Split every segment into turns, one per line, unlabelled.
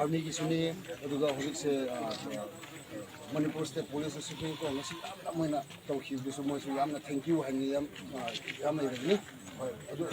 Army ki suni aduga hojik se Manipur State Police Supreme Court ngasi yamna tawkhib bisu mo su yamna thank you hani yam ni adu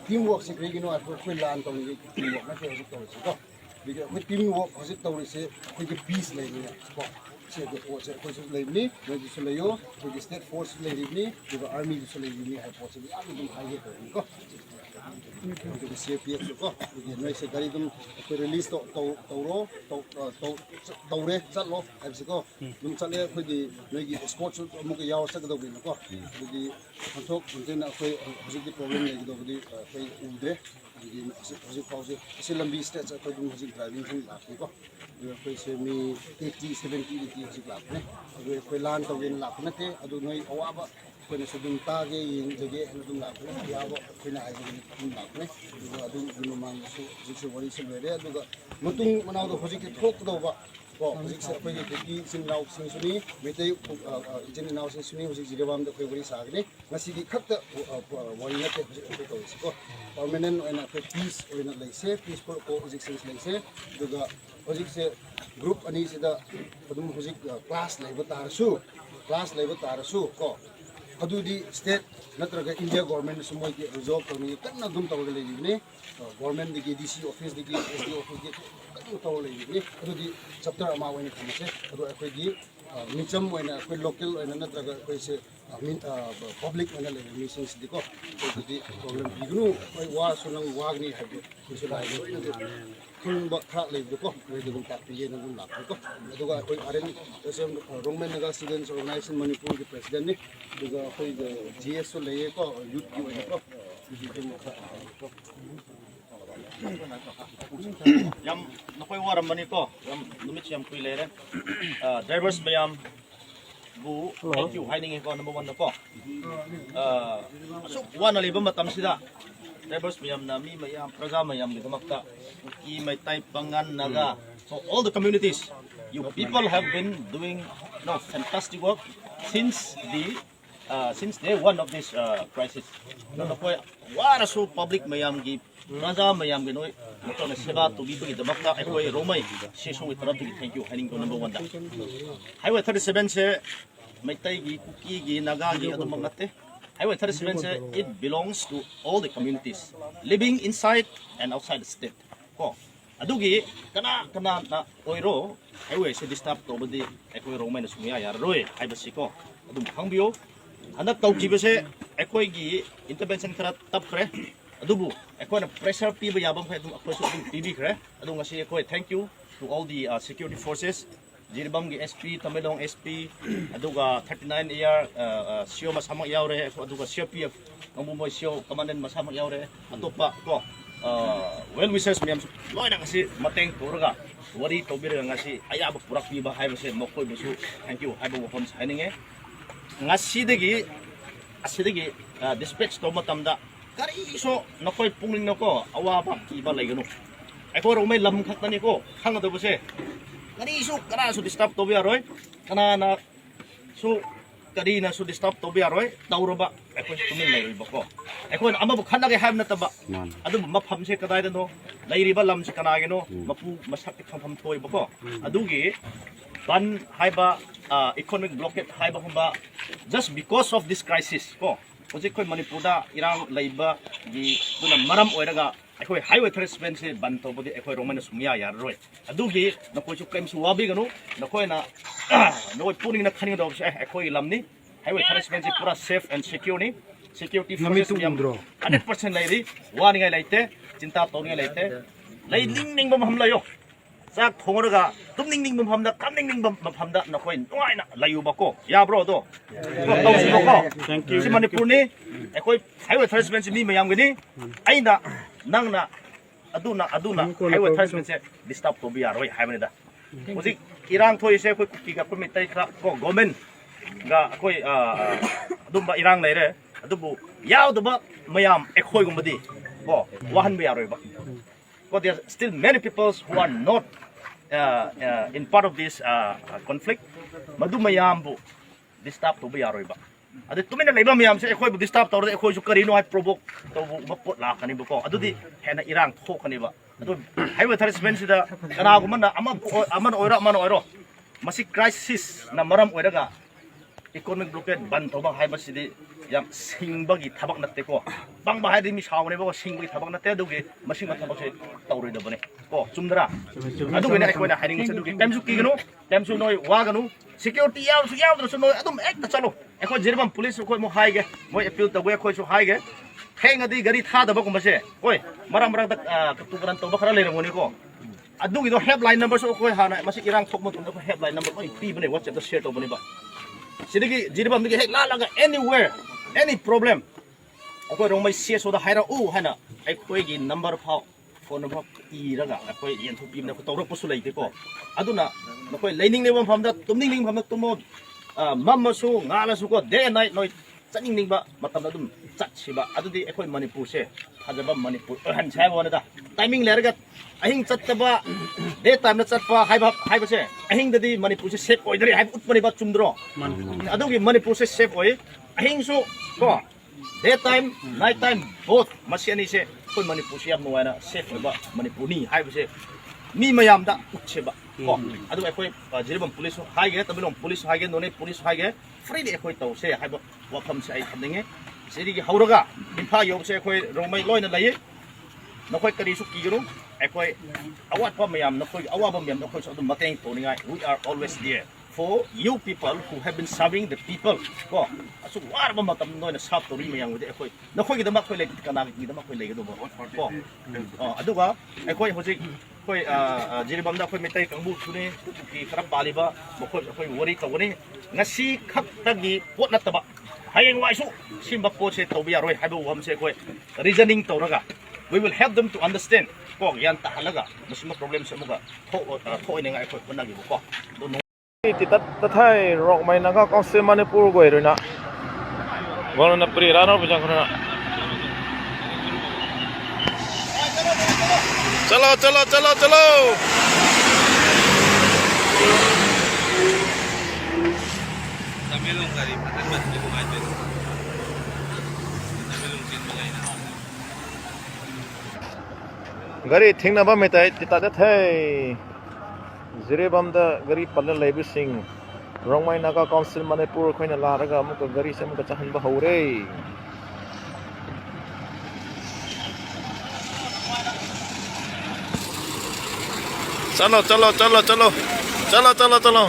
teamwork se kregino akhoi lan tawni teamwork na ke hojik tawsi ko biga akhoi teamwork hojik tawri se akhoi ki peace lai ni ko se ko se akhoi su lai ni noi su lai yo akhoi state force lai ni biga army su lai ni hai po se yam dum hai ge ko to the CPF ko noi se gari dum ko release tawre chatlo habsi ko dum chale khoi di noi gi sports mu ke yaw sak do bi ko di thok contain akhoi hojik problem lai do bi khoi udre di hojik pause se lambi stage akhoi dum hojik driving thing la ko akhoi se mi 80 70 di hojik la ne akhoi lan tawin la na te adu noi awaba ko na sudum tage yin jage dum la ko yawo ko na ai dum la ko adu mang su jikse wari se mere adu ga mutung manaw do hojik thok do ba ko hojik se ko ki sin law sin suni metei jin naw sin suni hojik jirebam do ko wari sagne ngasi gi khakta wari na te hojik ko ko permanent and peace oina laise peace ko hojik sin laise adu ga hojik se group ani se da adum hojik class leba tarasu ko adudi state natraga India government sumoi ki resolve tawni kanna dum tawga leini government digi DC office digi SD office digi kanna tawga leini adudi chapter ama wani khamse adu akhoi gi micham wena akhoi local wena natraga akhoi se public wena leini missions diko adudi problem bignu oi wa sunang wagni habi kusulai ba kha leibdo ko dum tak piye nang lak ko aduga akhoi aren sem Rongmei naga students organization Manipur ki president ni aduga akhoi GS so leye ko youth ki wena ko
yam nakoi waram mani ko yam numit yam kui lere drivers mayam bu thank you hiding ko number 1 ko so one ali ba matam sida drivers mayam na mi mayam praja mayam ni damakta ki may type pangan naga so all the communities you people have been doing fantastic work since day one of this crisis nakoi wara so public mayam gi raja mayam gi noi na seba to bi gi damakta akoi Rongmei sesong wi tarap gi thank you hiding ko number 1 da highway 37 se may tay gi kuki gi naga gi adu mangate Highway 37 say it belongs to all the communities living inside and outside the state. Ko adugi kana na oiro highway se disturb to bodi ekoi Rongmei na sumya yar roi haibasi ko adum khangbiyo anak tau kibase ekoi gi intervention khara tapkhre adubu ekoi na pressure pi ba yabam khai dum akoi su tv khre adu ngasi ekoi thank you to all the security forces Jiribam gi SP Tamilong SP aduga 39 year sio masamang yaure aduga CPF ngumboy sio commandant masamang yaure atopa ko well wishes miyam loy na kasi mateng puraga wari tobira ngasi ayaba purak bi ba haibase mokoy busu thank you haibo wafam signing asidegi dispatch to matamda kari so nakoy pungling nako awaba ki ba laigano ako Rongmei lam khatani ko khangado bose kani su kana su disturb to biaroy kana na su kadi na su disturb to biaroy tawroba ako tumin lai bako ako ama bu khana ge ham na taba adu mafam se kadai da no lairiba lam se kana ge no mapu masak kham thoi bako adugi ban haiba economic blockade haiba humba just because of this crisis ko oje koi Manipur da irang laiba gi duna maram oiraga akoi highway 37 se ban to bodi akoi Rongmei na sumya yar roi adugi na ko chu kaim su wabi ganu na koi na noi puning na khani do akoi lamni highway 37 se pura safe and secure ni security forces 100% lai ri wani ngai laite cinta to ngai laite lai ning bam ham layo sak thongra tum ning bam da kam ning bam da na koi ngai na layu bako ya bro do thank you si Manipur ni akoi highway 37 se mi mayam gani aina nangna aduna highway 37 se disturb to biya roi haibani da muzi irang thoi se koi kuki ga koi tai kra ko government ga koi adumba irang leire adubu yaudaba mayam ekhoi gumbadi ko wahan biya roi ba ko there are still many people who are not in part of this conflict madu mayam bu disturb to biya roi ba ꯑꯗꯨ ꯇꯨꯃꯤꯟꯅ ꯂꯩꯕ ꯃꯌꯥꯝꯁꯦ ꯑꯩꯈꯣꯏꯕꯨ ꯗꯤꯁꯇꯔꯕ ꯇꯧꯔꯗꯤ ꯑꯩꯈꯣꯏꯁꯨ ꯀꯔꯤꯅꯣ ꯍꯥꯏ ꯄ꯭ꯔꯣꯚꯣꯛ ꯇꯧꯕ ꯄꯣꯠ ꯂꯥꯛꯀꯅꯤꯕꯀꯣ ꯑꯗꯨꯗꯤ ꯍꯦꯟꯅ ꯏꯔꯥꯡ ꯊꯣꯛꯀꯅꯤꯕ ꯑꯗꯨ ꯍꯥꯏꯔꯤꯕ ꯊꯥꯔꯁꯃꯦꯟꯁꯤꯗ ꯀꯅꯥꯒꯨꯝꯕꯅ ꯑꯃꯅ ꯑꯣꯏꯔꯣ ꯃꯁꯤ ꯀ꯭ꯔꯥꯏꯁꯤꯁꯅ ꯃꯔꯝ ꯑꯣꯏꯔꯒ ꯏꯀꯣꯅꯣꯃꯤꯛ ꯕ꯭ꯂꯣꯀꯦꯠ ꯕꯟ ꯇꯧꯕ ꯍꯥꯏꯕꯁꯤꯗꯤ ꯌꯥꯝ ꯁꯤꯡꯕꯒꯤ ꯊꯕꯛ ꯅꯠꯇꯦꯀꯣ ꯄꯪꯕ ꯍꯥꯏꯔꯗꯤ ꯃꯤ ꯁꯥꯎꯒꯅꯦꯕꯀꯣ ꯁꯤꯡꯕꯒꯤ ꯊꯕꯛ ꯅꯠꯇꯦ ꯑꯗꯨꯒꯤ ꯃꯁꯤꯒꯤ ꯊꯕꯛꯁꯦ ꯇꯧꯔꯣꯏꯗꯕꯅꯦ ꯀꯣ ꯆꯨꯝꯗ꯭ꯔꯥ ꯑꯗꯨꯒꯤꯅꯦ ꯑꯩꯈꯣꯏꯅ ꯍꯥꯏꯅꯤꯡꯕꯁꯦ ꯑꯗꯨꯒꯤ ꯀꯩꯝꯁꯨ ꯀꯤꯒꯅꯨ ꯀꯩꯝꯁꯨ ꯅꯣꯏ ꯋꯥꯒꯅꯨ ꯁꯦꯀ꯭ꯌꯨꯔꯤꯇꯤ ꯌꯥꯎꯔꯁꯨ ꯌꯥꯎꯗ꯭ꯔꯁꯨ ꯅꯣꯏ ꯑꯗꯨꯝ ꯍꯦꯛꯇ ꯆꯠꯂꯣ ꯑꯩꯈꯣꯏ ꯖꯤꯔꯤꯕꯥꯝ ꯄꯨꯂꯤꯁ ꯑꯩꯈꯣꯏ ꯑꯃꯨꯛ ꯍꯥꯏꯒꯦ ꯃꯣꯏ ꯑꯦꯄꯤꯜ ꯇꯧꯒꯦ ꯑꯩꯈꯣꯏꯁꯨ ꯍꯥꯏꯒꯦ ꯊꯦꯡꯉꯗꯤ ꯒꯥꯔꯤ ꯊꯥꯗꯕꯒꯨꯝꯕꯁꯦ ꯍꯣꯏ ꯃꯔꯛꯇ ꯇꯨꯀꯔꯟ ꯇꯧꯕ ꯈꯔ ꯂꯩꯔꯝꯒꯅꯤꯀꯣ ꯑꯗꯨꯒꯤꯗꯣ ꯍꯦꯜꯞꯂꯥꯏꯟ ꯅꯝꯕꯔꯁꯨ ꯑꯩꯈꯣꯏ ꯍꯥꯟꯅ ꯃꯁꯤ ꯏꯔꯥꯡ ꯊꯣꯛꯄ ꯃꯇꯝꯗ ꯑꯩꯈꯣꯏ ꯍꯦꯜꯞꯂꯥꯏꯟ ꯅꯝꯕꯔ ꯂꯣꯏ ꯄꯤꯕꯅꯦ ꯋꯥꯆꯦꯞꯇ ꯁꯦꯌꯔ ꯇꯧꯕꯅꯦꯕ ꯁꯤꯗꯒꯤ ꯖꯤꯔꯤꯕꯥꯝꯗꯒꯤ ꯍꯦꯛ ꯂꯥꯜꯂꯒ ꯑꯦꯅꯤꯋꯦꯌꯔ ꯑꯦꯅꯤ ꯄ꯭ꯔꯣꯕ꯭ꯂꯦꯝ ꯑꯩꯈꯣꯏ ꯔꯣꯡꯃꯩ CSOꯗ ꯍꯥꯏꯔꯛꯎ ꯍꯥꯏꯅ ꯑꯩꯈꯣꯏꯒꯤ ꯅꯝꯕꯔ ꯐꯥꯎ ꯐꯣꯟ ꯅꯝꯕꯔ ꯏꯔꯒ ꯑꯩꯈꯣꯏ ꯌꯦꯟꯊꯣꯛꯄꯤꯕꯅ ꯑꯩꯈꯣꯏ ꯇꯧꯔꯛꯄꯁꯨ ꯂꯩꯇꯦꯀꯣ ꯑꯗꯨꯅ ꯅꯈꯣꯏ ꯂꯩꯅꯤꯡꯂꯤꯕ ꯃꯐꯝꯗ ꯇꯨꯝꯅꯤꯡꯂꯤꯕ ꯃꯐꯝꯗ ꯇꯨꯝꯃꯣ ꯃꯝꯃꯁꯨ ꯉꯥꯜꯂꯁꯨꯀꯣ ꯗꯦ ꯑꯦꯟ ꯅꯥꯏꯠ ꯅꯣꯏ ꯆꯠꯅꯤꯡꯕ ꯃꯇꯝꯗ ꯑꯗꯨꯝ ꯆꯠꯁꯤꯕ ꯑꯗꯨꯗꯤ ꯑꯩꯈꯣꯏ ꯃꯅꯤꯄꯨꯔꯁꯦ ꯐꯖꯕ ꯃꯅꯤꯄꯨꯔ ꯑꯣꯏꯍꯟꯁꯦ ꯍꯥꯏꯕ ꯋꯥꯅꯤꯗ ꯇꯥꯏꯃꯤꯡ ꯂꯩꯔꯒ ꯑꯍꯤꯡ ꯆꯠꯇꯕ ꯗꯦ ꯇꯥꯏꯝꯗ ꯆꯠꯄ ꯍꯥꯏꯕꯁꯦ ꯑꯍꯤꯡꯗꯗꯤ ꯃꯅꯤꯄꯨꯔꯁꯦ ꯁꯦꯐ ꯑꯣꯏꯗ꯭ꯔꯦ ꯍꯥꯏꯕ ꯎꯠꯄꯅꯦꯕ ꯆꯨꯝꯗ꯭ꯔꯣ ꯑꯗꯨꯒꯤ ꯃꯅꯤꯄꯨꯔꯁꯦ ꯁꯦꯐ ꯑꯣꯏ ꯑꯍꯤꯡꯁꯨ ꯀꯣ ꯗꯦ ꯇꯥꯏꯝ ꯅꯥꯏꯠ ꯇꯥꯏꯝ ꯕꯣꯠ ꯃꯁꯤ ꯑꯅꯤꯁꯦ ꯑꯩꯈꯣꯏ ꯃꯅꯤꯄꯨꯔꯁꯦ ꯌꯥꯝ ꯅꯨꯡꯉꯥꯏꯅ ꯁꯦꯐ ꯑꯣꯏꯕ ꯃꯅꯤꯄꯨꯔꯅꯤ ꯍꯥꯏꯕꯁꯦ ꯃꯤ ꯃꯌꯥꯝꯗ ꯎꯠꯁꯦꯕ ꯀꯣ ꯑꯗꯨꯒ ꯑꯩꯈꯣꯏ ꯖꯤꯔꯤꯕꯥꯝ ꯄꯨꯂꯤꯁꯁꯨ ꯍꯥꯏꯒꯦ ꯇꯃꯦꯡꯂꯣꯡ ꯄꯨꯂꯤꯁꯁꯨ ꯍꯥꯏꯒꯦ ꯅꯣꯅꯦ ꯄꯨꯂꯤꯁꯁꯨ ꯍꯥꯏꯒꯦ ꯐ꯭ꯔꯤꯗꯤ ꯑꯩꯈꯣꯏ ꯇꯧꯁꯦ ꯍꯥꯏꯕ ꯋꯥꯐꯝꯁꯦ ꯑꯩ ꯊꯝꯅꯤꯡꯉꯦ ꯁꯤꯗꯒꯤ ꯍꯧꯔꯒ ꯏꯝꯐꯥꯜ ꯌꯧꯕꯁꯦ ꯑꯩꯈꯣꯏ ꯔꯣꯡꯃꯩ ꯂꯣꯏꯅ ꯂꯩꯌꯦ ꯅꯈꯣꯏ ꯀꯔꯤꯁꯨ ꯀꯤꯒꯅꯨ ꯑꯩꯈꯣꯏ ꯑꯋꯥꯠꯄ ꯃꯌꯥꯝ ꯅꯈꯣꯏꯒꯤ ꯑꯋꯥꯕ ꯃꯌꯥꯝ ꯅꯈꯣꯏꯁꯨ ꯑꯗꯨꯝ ꯃꯇꯦꯡ ꯇꯧꯅꯤꯡꯉꯥꯏ we are always there for you people who have been serving the people ꯀꯣ ꯑꯁꯨꯛ ꯋꯥꯔꯕ ꯃꯇꯝꯗ ꯅꯣꯏꯅ ꯁꯥꯔꯚ ꯇꯧꯔꯤ ꯃꯌꯥꯝꯕꯨꯗꯤ ꯑꯩꯈꯣꯏ ꯅꯈꯣꯏꯒꯤꯗꯃꯛ ꯑꯩꯈꯣꯏ ꯂꯩꯇꯦ ꯀꯅꯥꯒꯤꯗꯃꯛ ꯑꯩꯈꯣꯏ ꯂꯩꯒꯗꯧꯕ ꯀꯣ ꯑꯗꯨꯒ ꯑꯩꯈꯣꯏ ꯍꯧꯖꯤꯛ ꯑꯩꯈꯣꯏ ꯖꯤꯔꯤꯕꯥꯝꯗ ꯑꯩꯈꯣꯏ ꯃꯩꯇꯩ ꯀꯥꯡꯕꯨꯁꯨꯅꯤ ꯀꯨꯀꯤ ꯈꯔ ꯄꯥꯜꯂꯤꯕ ꯃꯈꯣꯏ ꯑꯩꯈꯣꯏ ꯋꯥꯔꯤ ꯇꯧꯒꯅꯤ ꯉꯁꯤ ꯈꯛꯇꯒꯤ ꯄꯣꯠ ꯅꯠꯇꯕ ꯍꯌꯦꯡꯋꯥꯏꯁꯨ ꯁꯤꯒꯨꯝꯕ ꯄꯣꯠꯁꯦ ꯇꯧꯕ ꯌꯥꯔꯣꯏ ꯍꯥꯏꯕ ꯋꯥꯐꯝꯁꯦ ꯑꯩꯈꯣꯏ ꯔꯤꯖꯅꯤꯡ ꯇꯧꯔꯒ we will help them to understand ko yan tahalaga masima problem sa muga thoi ne ngai khoi punagi ko
ti tathai Rongmei naga council manipur goi rena golna pri rano bujang khona chalo chalo chalo chalo tamelong gari patan bat ko mai tamelong tin malai na gari thingna ba metai ti ta thai Jiribamda gari palla laibising Rongmei naga council manipur khoina laraga amuka gari se amuka chahanba hore chalo chalo chalo chalo chalo chalo chalo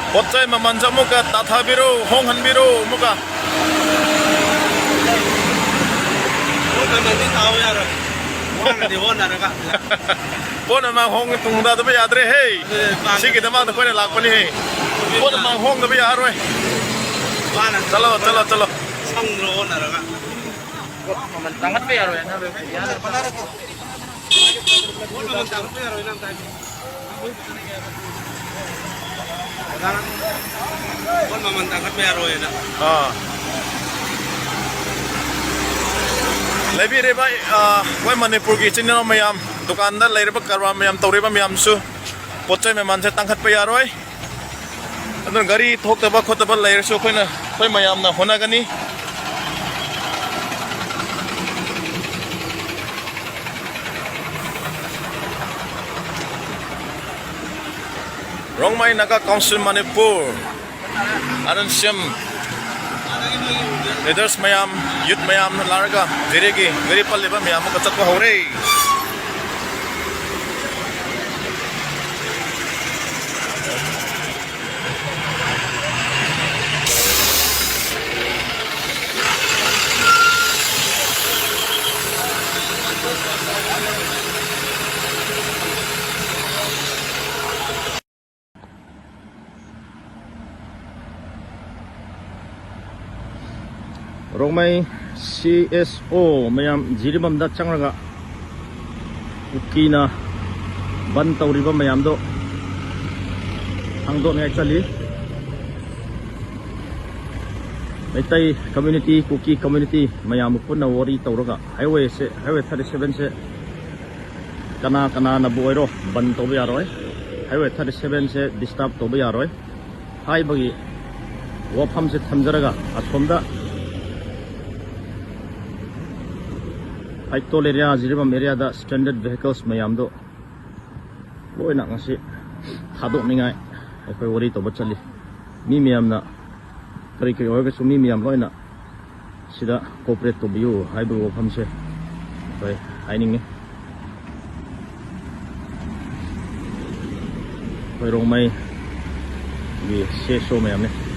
Potsai mamansa muka tatha biru honghan biru muka pon ma hong tungda to yadre hey sigi dama to kone lak pani hey pon ma hong to yaroi chalo chalo chalo sang ro na raga man tangat pe yaroi na be yar panar ko pon man tangat pe yaroi na tai pon man tangat pe yaroi na lebi re bai koi manipur gi chinna mayam dukan da leirba karwa mayam tawriba mayam su pochai me man se tangkhat pe yaroi adon gari thokta khotaba leir su khoina koi mayam na hona gani Rongmei naga council manipur aron siam leaders mayam youth mayam larga diregi gari palliba mayam ka chatwa hore Rongmei CSO mayam jiribamda changraga
Ukina ban tawriba mayam do hangdo ngai chali Maitai community Kuki community mayam punna wari tawraga highway 37 se kana na buoiro ban tobe yaroi highway 37 se disturb tobe yaroi hai bagi wafam se thamjaraga asomda Aitol area jiribam area da standard vehicles mayam do loina ngasi thadok ningai akoi wari toba chali mi miyam na kari oiga sumi miyam loina sida cooperate to biu haibu wafam se koi haininge koi Rongmei gi se so mayam ne